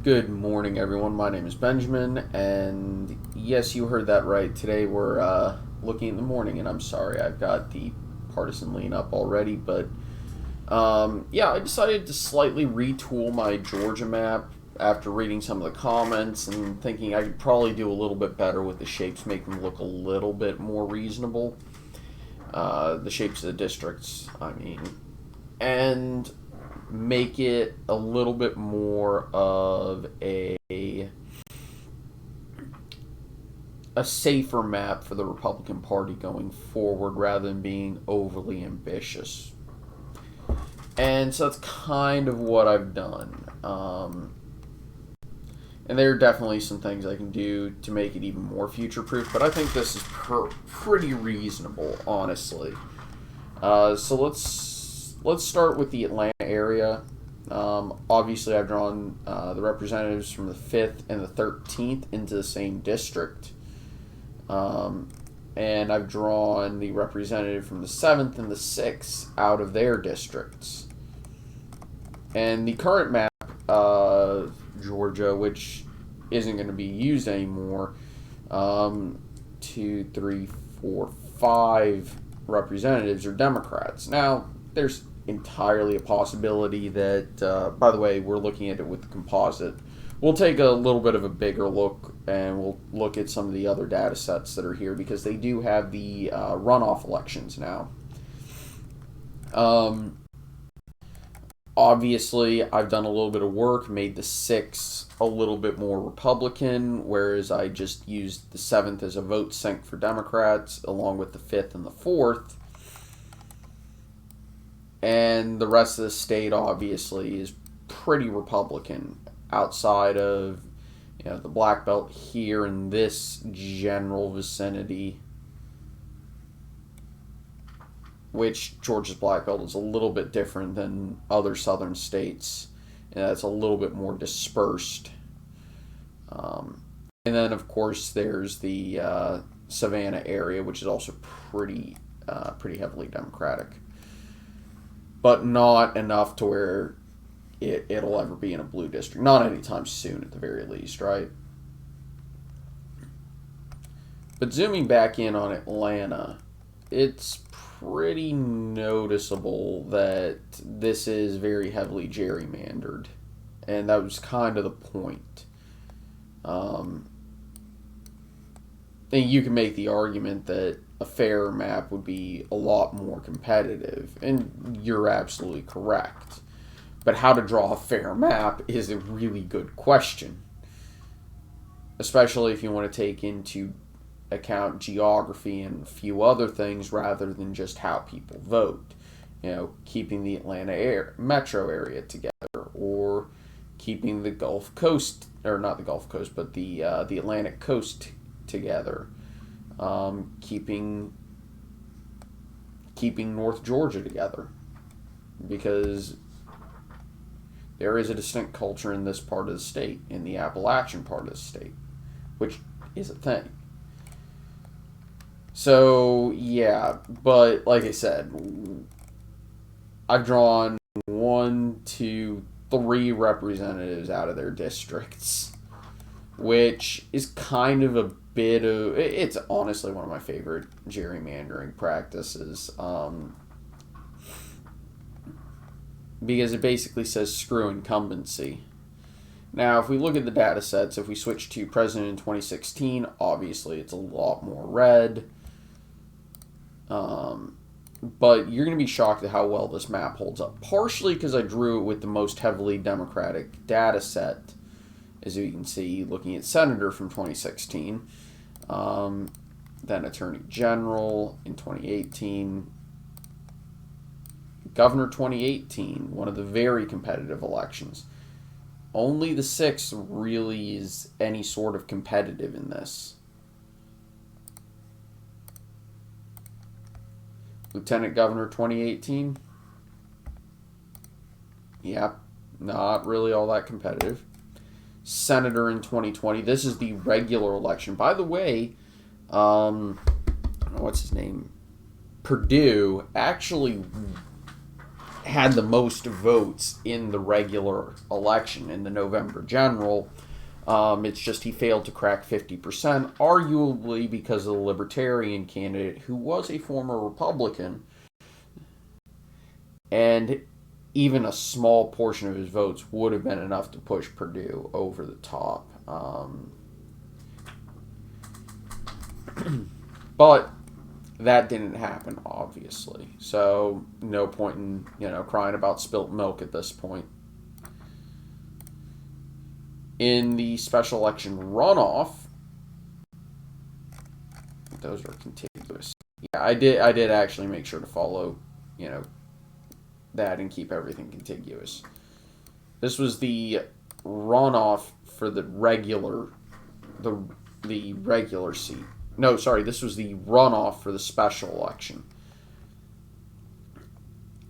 Good morning, everyone. My name is Benjamin, and yes, you heard that right. Today we're looking in the morning, and I'm sorry I've got the partisan lean up already, but yeah, I decided to slightly retool my Georgia map after reading some of the comments and thinking I could probably do a little bit better with the shapes, make them look a little bit more reasonable. The shapes of the districts, I mean. And make it a little bit more of a safer map for the Republican Party going forward rather than being overly ambitious. And so that's kind of what I've done. And there are definitely some things I can do to make it even more future-proof, but I think this is pretty reasonable, honestly. So let's start with the Atlanta area. Obviously, I've drawn the representatives from the 5th and the 13th into the same district. And I've drawn the representative from the 7th and the 6th out of their districts. And the current map of Georgia, which isn't going to be used anymore, 2, 3, 4, 5 representatives are Democrats. Now, there's entirely a possibility that, by the way, we're looking at it with the composite. We'll take a little bit of a bigger look, and we'll look at some of the other data sets that are here, because they do have the runoff elections now. Obviously, I've done a little bit of work, made the 6th a little bit more Republican, whereas I just used the 7th as a vote sink for Democrats, along with the 5th and the 4th. And the rest of the state, obviously, is pretty Republican outside of, the Black Belt here in this general vicinity, which Georgia's Black Belt is a little bit different than other southern states. And it's a little bit more dispersed. And then, of course, there's the Savannah area, which is also pretty heavily Democratic. But not enough to where it'll ever be in a blue district. Not anytime soon, at the very least, right? But zooming back in on Atlanta, it's pretty noticeable that this is very heavily gerrymandered. And that was kind of the point. And you can make the argument that a fairer map would be a lot more competitive, and you're absolutely correct. But how to draw a fair map is a really good question, especially if you want to take into account geography and a few other things rather than just how people vote. Keeping the Atlanta metro area together, or keeping the Gulf Coast, or not the Gulf Coast, but the Atlantic coast together. Keeping North Georgia together, because there is a distinct culture in this part of the state, in the Appalachian part of the state, which is a thing. So, yeah, but like I said, I've drawn 1, 2, 3 representatives out of their districts, which is kind of a bit of, it's honestly one of my favorite gerrymandering practices, because it basically says screw incumbency. Now, if we look at the data sets, if we switch to president in 2016, obviously it's a lot more red, but you're going to be shocked at how well this map holds up, partially because I drew it with the most heavily Democratic data set, as you can see, looking at Senator from 2016, then Attorney General in 2018, Governor 2018, one of the very competitive elections. Only the 6th really is any sort of competitive in this. Lieutenant Governor 2018, yep, not really all that competitive. Senator in 2020. This is the regular election. By the way, what's his name? Perdue actually had the most votes in the regular election, in the November general. It's just he failed to crack 50%, arguably because of the Libertarian candidate, who was a former Republican, and even a small portion of his votes would have been enough to push Perdue over the top. But that didn't happen, obviously. So no point in, crying about spilt milk at this point. In the special election runoff, those are contiguous. Yeah, I did actually make sure to follow, that and keep everything contiguous. This was the runoff for the regular seat. No, sorry, this was the runoff for the special election.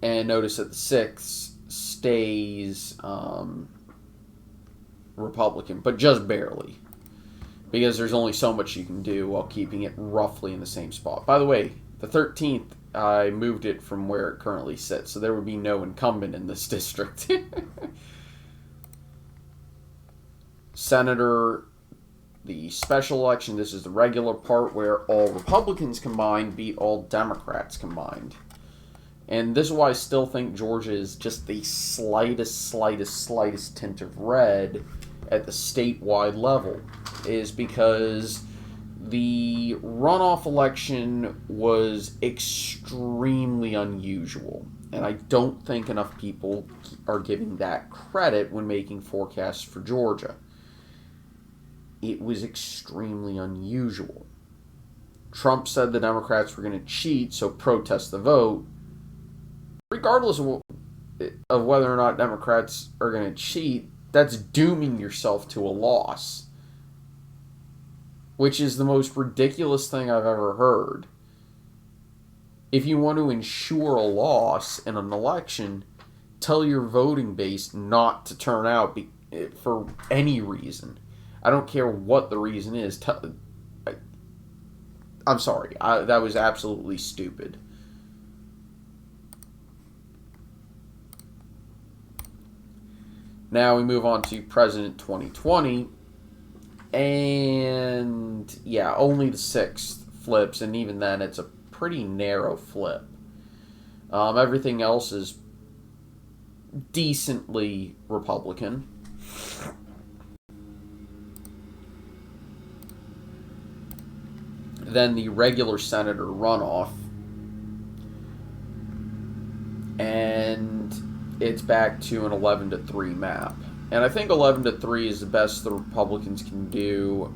And notice that the 6th stays Republican, but just barely. Because there's only so much you can do while keeping it roughly in the same spot. By the way, the 13th, I moved it from where it currently sits, so there would be no incumbent in this district. Senator, the special election, this is the regular part where all Republicans combined beat all Democrats combined. And this is why I still think Georgia is just the slightest tint of red at the statewide level, is because the runoff election was extremely unusual. And I don't think enough people are giving that credit when making forecasts for Georgia. It was extremely unusual. Trump said the Democrats were going to cheat, so protest the vote. Regardless of whether or not Democrats are going to cheat, that's dooming yourself to a loss. Which is the most ridiculous thing I've ever heard. If you want to ensure a loss in an election, tell your voting base not to turn out for any reason. I don't care what the reason is. I'm sorry. That was absolutely stupid. Now we move on to President 2020. And yeah, only the 6th flips, and even then it's a pretty narrow flip. Everything else is decently Republican. Then the regular senator runoff, and it's back to an 11-3 map. And I think 11-3 is the best the Republicans can do.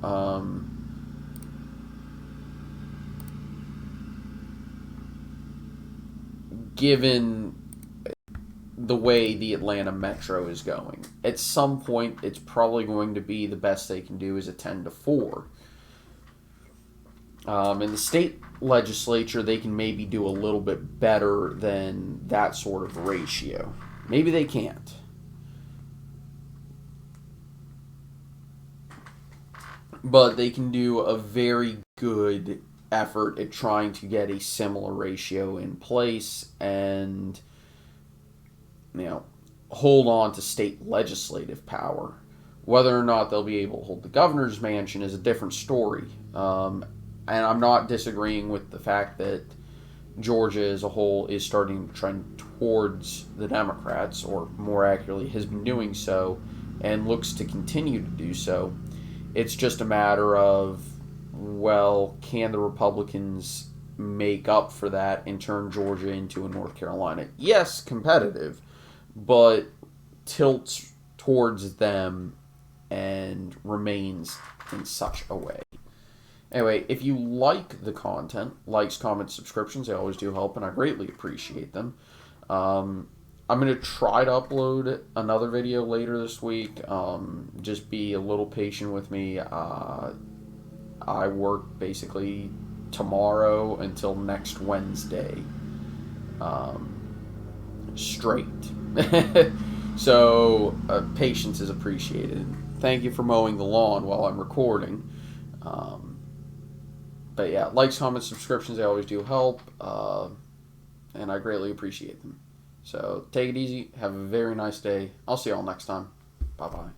Given the way the Atlanta Metro is going. At some point, it's probably going to be the best they can do is a 10-4. In the state legislature, they can maybe do a little bit better than that sort of ratio. Maybe they can't. But they can do a very good effort at trying to get a similar ratio in place and, hold on to state legislative power. Whether or not they'll be able to hold the governor's mansion is a different story. And I'm not disagreeing with the fact that Georgia as a whole is starting to trend towards the Democrats, or more accurately has been doing so and looks to continue to do so. It's just a matter of, can the Republicans make up for that and turn Georgia into a North Carolina? Yes, competitive, but tilts towards them and remains in such a way. Anyway, if you like the content, likes, comments, subscriptions, they always do help, and I greatly appreciate them. I'm going to try to upload another video later this week. Just be a little patient with me. I work basically tomorrow until next Wednesday. Straight. So, patience is appreciated. Thank you for mowing the lawn while I'm recording. But yeah, likes, comments, subscriptions, they always do help. And I greatly appreciate them. So take it easy. Have a very nice day. I'll see y'all next time. Bye-bye.